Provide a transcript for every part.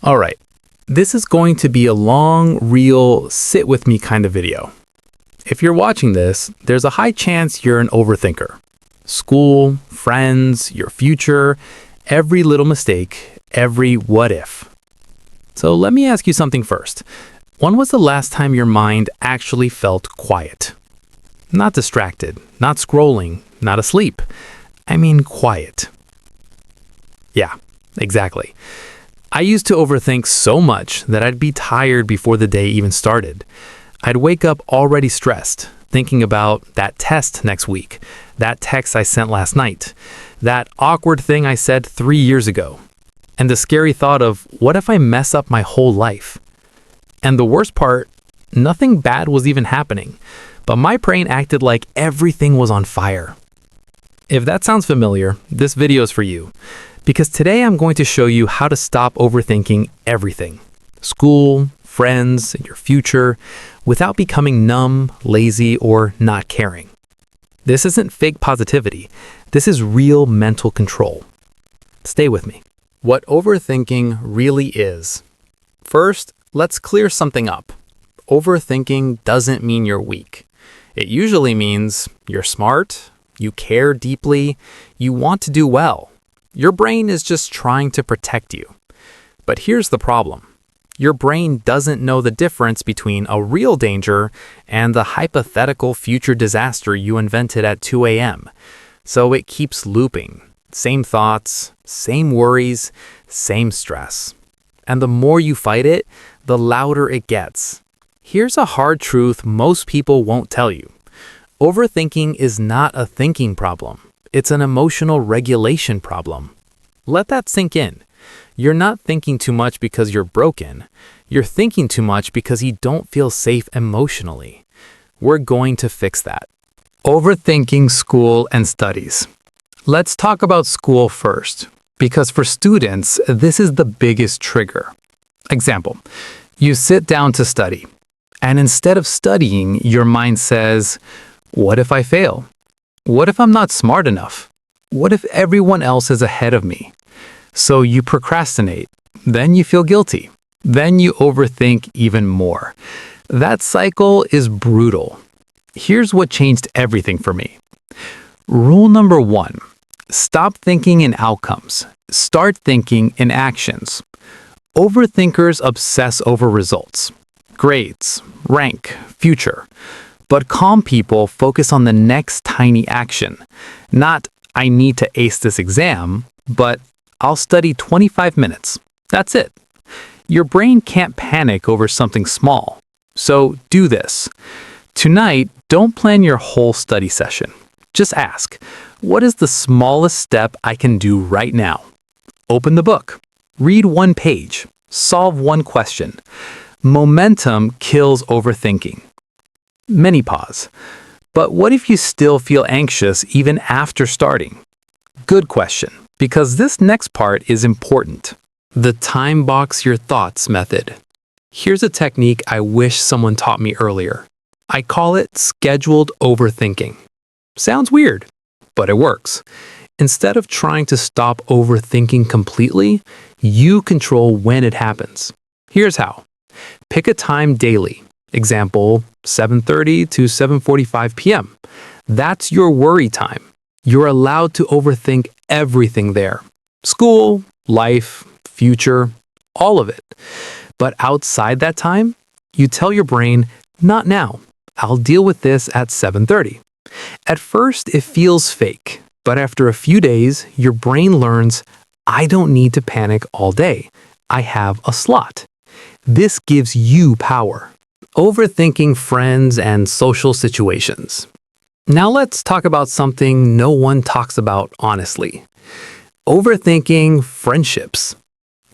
All right, this is going to be a long, real, sit with me kind of video. If you're watching this, there's a high chance you're an overthinker. School, friends, your future, every little mistake, every what if. So let me ask you something first. When was the last time your mind actually felt quiet? Not distracted, not scrolling, not asleep. I mean quiet. Yeah, exactly. I used to overthink so much that I'd be tired before the day even started. I'd wake up already stressed, thinking about that test next week, that text I sent last night, that awkward thing I said 3 years ago, and the scary thought of what if I mess up my whole life? And the worst part, nothing bad was even happening, but my brain acted like everything was on fire. If that sounds familiar, this video is for you. Because today I'm going to show you how to stop overthinking everything. School, friends, your future, without becoming numb, lazy, or not caring. This isn't fake positivity. This is real mental control. Stay with me. What overthinking really is. First, let's clear something up. Overthinking doesn't mean you're weak. It usually means you're smart, you care deeply, you want to do well. Your brain is just trying to protect you. But here's the problem. Your brain doesn't know the difference between a real danger and the hypothetical future disaster you invented at 2 a.m. So it keeps looping. Same thoughts, same worries, same stress. And the more you fight it, the louder it gets. Here's a hard truth most people won't tell you. Overthinking is not a thinking problem. It's an emotional regulation problem. Let that sink in. You're not thinking too much because you're broken. You're thinking too much because you don't feel safe emotionally. We're going to fix that. Overthinking school and studies. Let's talk about school first, because for students, this is the biggest trigger. Example, you sit down to study, and instead of studying, your mind says, what if I fail? What if I'm not smart enough? What if everyone else is ahead of me? So you procrastinate. Then you feel guilty. Then you overthink even more. That cycle is brutal. Here's what changed everything for me. Rule number 1, stop thinking in outcomes. Start thinking in actions. Overthinkers obsess over results, grades, rank, future. But calm people focus on the next tiny action. Not, I need to ace this exam, but I'll study 25 minutes. That's it. Your brain can't panic over something small. So do this. Tonight, don't plan your whole study session. Just ask, what is the smallest step I can do right now? Open the book. Read 1 page. Solve 1 question. Momentum kills overthinking. Mini pause. But what if you still feel anxious even after starting? Good question, because this next part is important. The time box your thoughts method. Here's a technique I wish someone taught me earlier. I call it scheduled overthinking. Sounds weird, but it works. Instead of trying to stop overthinking completely, you control when it happens. Here's how. Pick a time daily. Example, 7:30 to 7:45 p.m. That's your worry time. You're allowed to overthink everything there. School, life, future, all of it. But outside that time, you tell your brain, not now. I'll deal with this at 7:30. At first, it feels fake, but after a few days, your brain learns, I don't need to panic all day. I have a slot. This gives you power. Overthinking friends and social situations. Now let's talk about something no one talks about honestly. Overthinking friendships.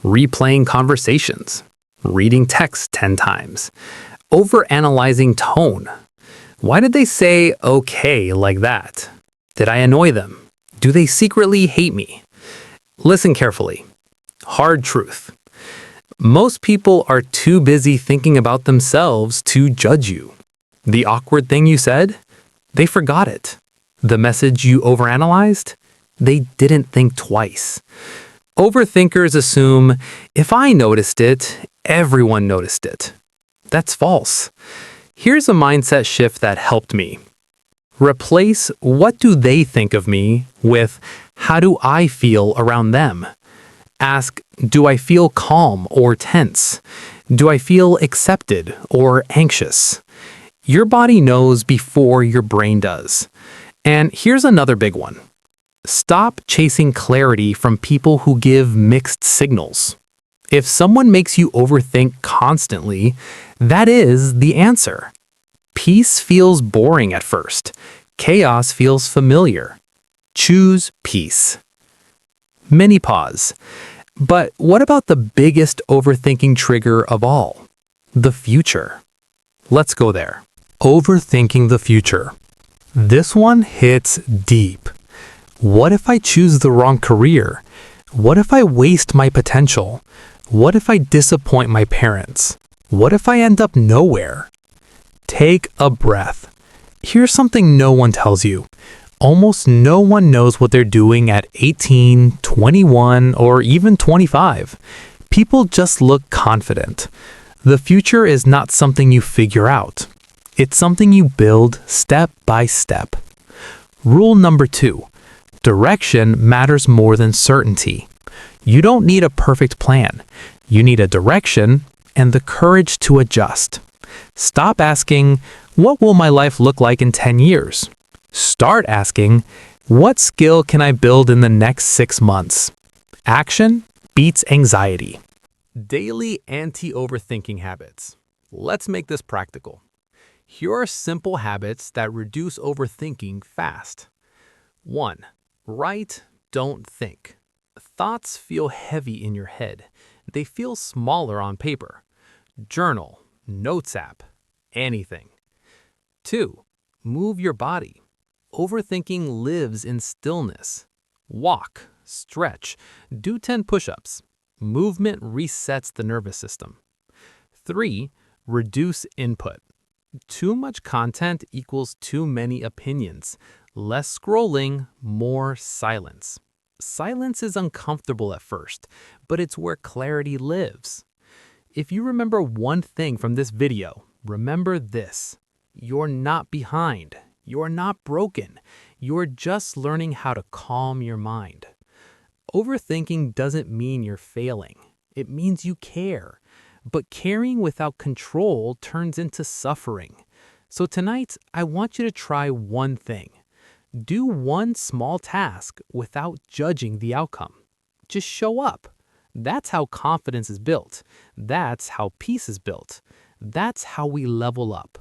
Replaying conversations. Reading text 10 times. Overanalyzing tone. Why did they say okay like that? Did I annoy them? Do they secretly hate me? Listen carefully. Hard truth. Most people are too busy thinking about themselves to judge you. The awkward thing you said? They forgot it. The message you overanalyzed? They didn't think twice. Overthinkers assume, if I noticed it, everyone noticed it. That's false. Here's a mindset shift that helped me. Replace what do they think of me with how do I feel around them? Ask, do I feel calm or tense? Do I feel accepted or anxious? Your body knows before your brain does. And here's another big one. Stop chasing clarity from people who give mixed signals. If someone makes you overthink constantly, that is the answer. Peace feels boring at first. Chaos feels familiar. Choose peace. Mini pause. But what about the biggest overthinking trigger of all? The future. Let's go there. Overthinking the future. This one hits deep. What if I choose the wrong career? What if I waste my potential? What if I disappoint my parents? What if I end up nowhere? Take a breath. Here's something no one tells you. Almost no one knows what they're doing at 18, 21, or even 25. People just look confident. The future is not something you figure out. It's something you build step by step. Rule number 2. Direction matters more than certainty. You don't need a perfect plan. You need a direction and the courage to adjust. Stop asking, what will my life look like in 10 years? Start asking, what skill can I build in the next 6 months? Action beats anxiety. Daily anti-overthinking habits. Let's make this practical. Here are simple habits that reduce overthinking fast. 1. Write, don't think. Thoughts feel heavy in your head. They feel smaller on paper. Journal, notes app, anything. 2. Move your body. Overthinking lives in stillness. Walk, stretch, do 10 push-ups. Movement resets the nervous system. 3. Reduce input. Too much content equals too many opinions. Less scrolling, more silence. Silence is uncomfortable at first, but it's where clarity lives. If you remember one thing from this video, remember this. You're not behind. You're not broken. You're just learning how to calm your mind. Overthinking doesn't mean you're failing. It means you care. But caring without control turns into suffering. So tonight, I want you to try one thing. Do one small task without judging the outcome. Just show up. That's how confidence is built. That's how peace is built. That's how we level up.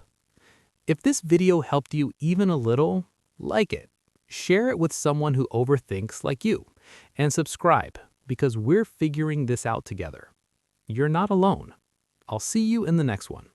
If this video helped you even a little, like it. Share it with someone who overthinks like you. And subscribe, because we're figuring this out together. You're not alone. I'll see you in the next one.